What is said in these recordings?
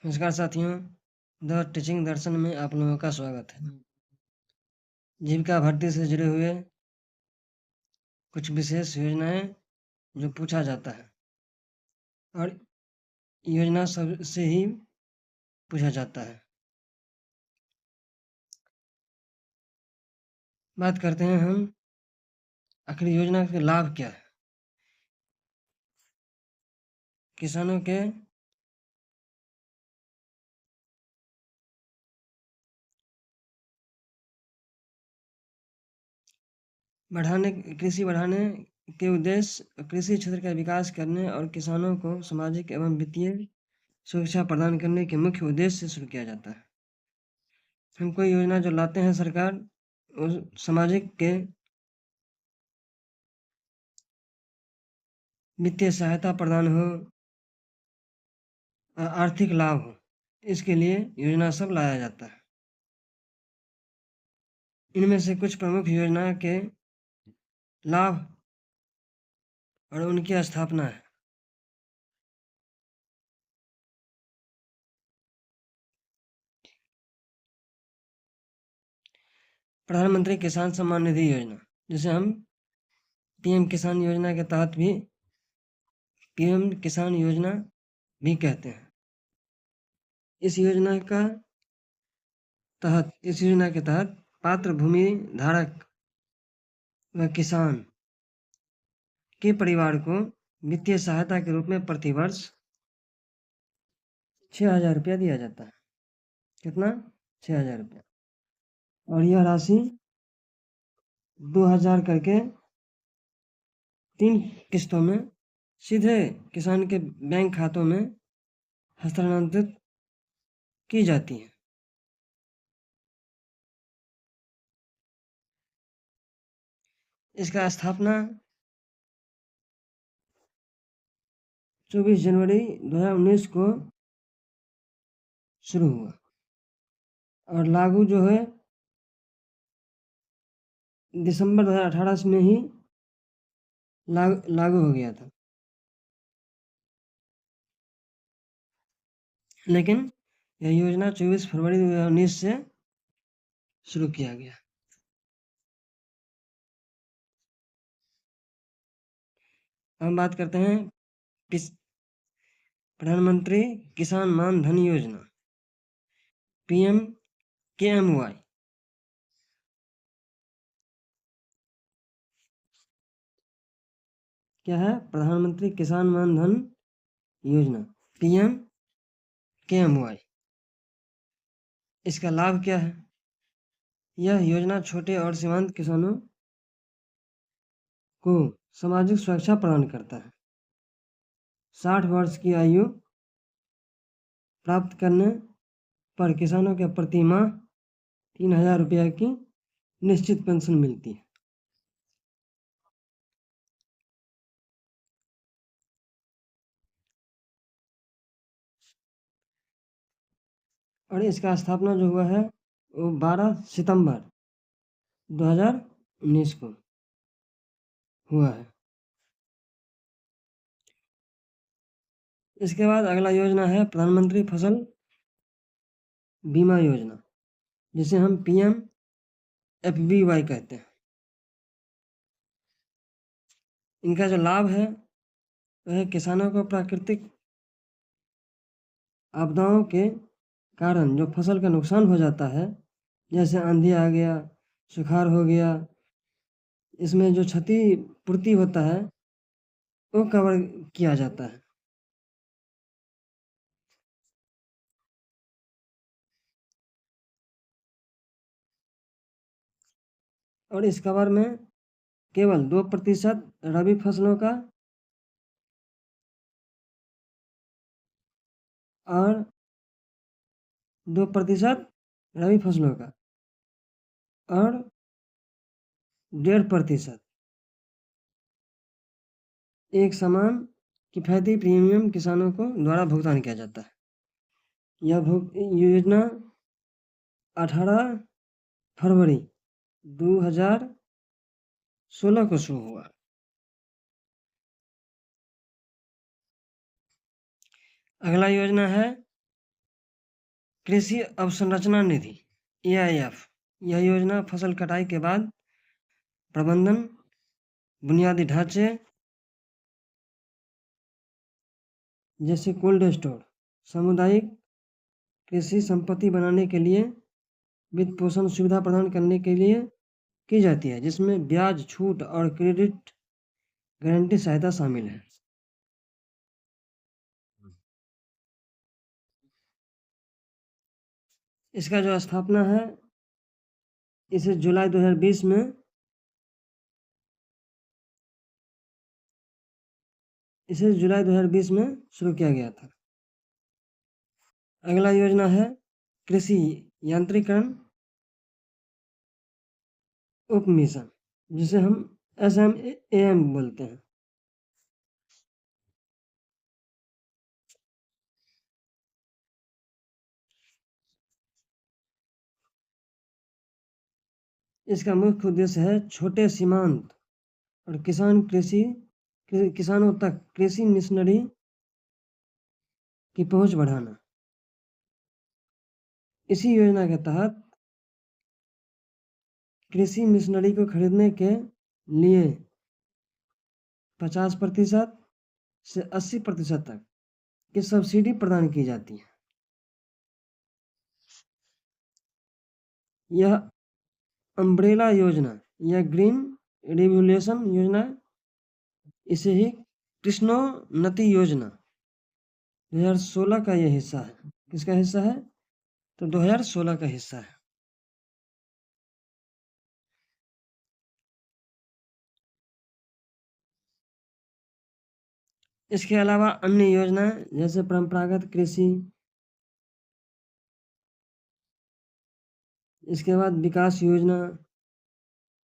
नमस्कार साथियों, the teaching दर्शन में आप लोगों का स्वागत है। जीविका भर्ती से जुड़े हुए कुछ विशेष योजनाएं जो पूछा जाता है और योजना सब से ही पूछा जाता है। बात करते हैं हम आखिर योजना के लाभ क्या है। किसानों के कृषि बढ़ाने के उद्देश्य कृषि क्षेत्र का विकास करने और किसानों को सामाजिक एवं वित्तीय सुरक्षा प्रदान करने के मुख्य उद्देश्य से शुरू किया जाता है। हम कोई योजना जो लाते हैं सरकार, उस सामाजिक के वित्तीय सहायता प्रदान हो, आर्थिक लाभ हो, इसके लिए योजना सब लाया जाता है। इनमें से कुछ प्रमुख योजना के लाभ और उनकी स्थापना है। प्रधानमंत्री किसान सम्मान निधि योजना, जिसे हम पीएम किसान योजना के तहत भी पीएम किसान योजना भी कहते हैं। इस योजना के तहत पात्र भूमि धारक व किसान के परिवार को वित्तीय सहायता के रूप में प्रति वर्ष 6,000 रुपया दिया जाता है। कितना? 6,000 रुपया। और यह राशि 2,000 करके 3 किस्तों में सीधे किसान के बैंक खातों में हस्तांतरित की जाती है। इसका स्थापना 24 जनवरी 2019 को शुरू हुआ और लागू जो है दिसंबर 2018 में ही लागू हो गया था। लेकिन यह योजना 24 फरवरी 2019 से शुरू किया गया। हम बात करते हैं प्रधानमंत्री किसान मान धन योजना, PMKMY। क्या है? प्रधानमंत्री किसान मान धन योजना, PMKMY। इसका लाभ क्या है? यह योजना छोटे और सीमांत किसानों को सामाजिक सुरक्षा प्रदान करता है। 60 वर्ष की आयु प्राप्त करने पर किसानों के प्रति माह 3,000 रुपया की निश्चित पेंशन मिलती है। और इसका स्थापना जो हुआ है वो 12 सितंबर 2019 को हुआ है। इसके बाद अगला योजना है प्रधानमंत्री फसल बीमा योजना, जिसे हम PMFBY कहते हैं। इनका जो लाभ है वह किसानों को प्राकृतिक आपदाओं के कारण जो फसल का नुकसान हो जाता है, जैसे आंधी आ गया, सुखाड़ हो गया, इसमें जो क्षतिपूर्ति होता है वो कवर किया जाता है। और इस कवर में केवल 2% रबी फसलों का और 2% रबी फसलों का और 1.5% एक समान किफायती प्रीमियम किसानों को द्वारा भुगतान किया जाता है। यह योजना 18 फरवरी 2016 को शुरू हुआ। अगला योजना है कृषि अवसंरचना निधि AIF, यह योजना फसल कटाई के बाद प्रबंधन, बुनियादी ढांचे जैसे कोल्ड स्टोर, सामुदायिक कृषि संपत्ति बनाने के लिए वित्त पोषण सुविधा प्रदान करने के लिए की जाती है, जिसमें ब्याज छूट और क्रेडिट गारंटी सहायता शामिल है। इसका जो स्थापना है, इसे जुलाई 2020 में शुरू किया गया था। अगला योजना है कृषि यांत्रिकरण उप मिशन, जिसे हम SMAM बोलते हैं। इसका मुख्य उद्देश्य है छोटे सीमांत और किसानों तक कृषि मशीनरी की पहुंच बढ़ाना। इसी योजना के तहत कृषि मशीनरी को खरीदने के लिए 50% से 80% तक की सब्सिडी प्रदान की जाती है। यह अम्ब्रेला योजना या ग्रीन रेवोल्यूशन योजना, इसे ही कृष्णोन्नति योजना 2016 का यह हिस्सा है। किसका हिस्सा है? तो 2016 का हिस्सा है। इसके अलावा अन्य योजनाएं जैसे परंपरागत कृषि, इसके बाद विकास योजना,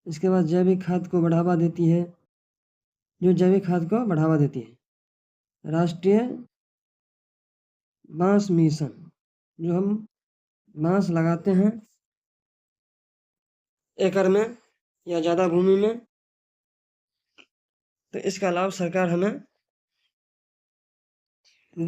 इसके बाद जैविक खाद को बढ़ावा देती है, राष्ट्रीय बांस मिशन, जो हम बांस लगाते हैं एकड़ में या ज़्यादा भूमि में, तो इसका लाभ सरकार हमें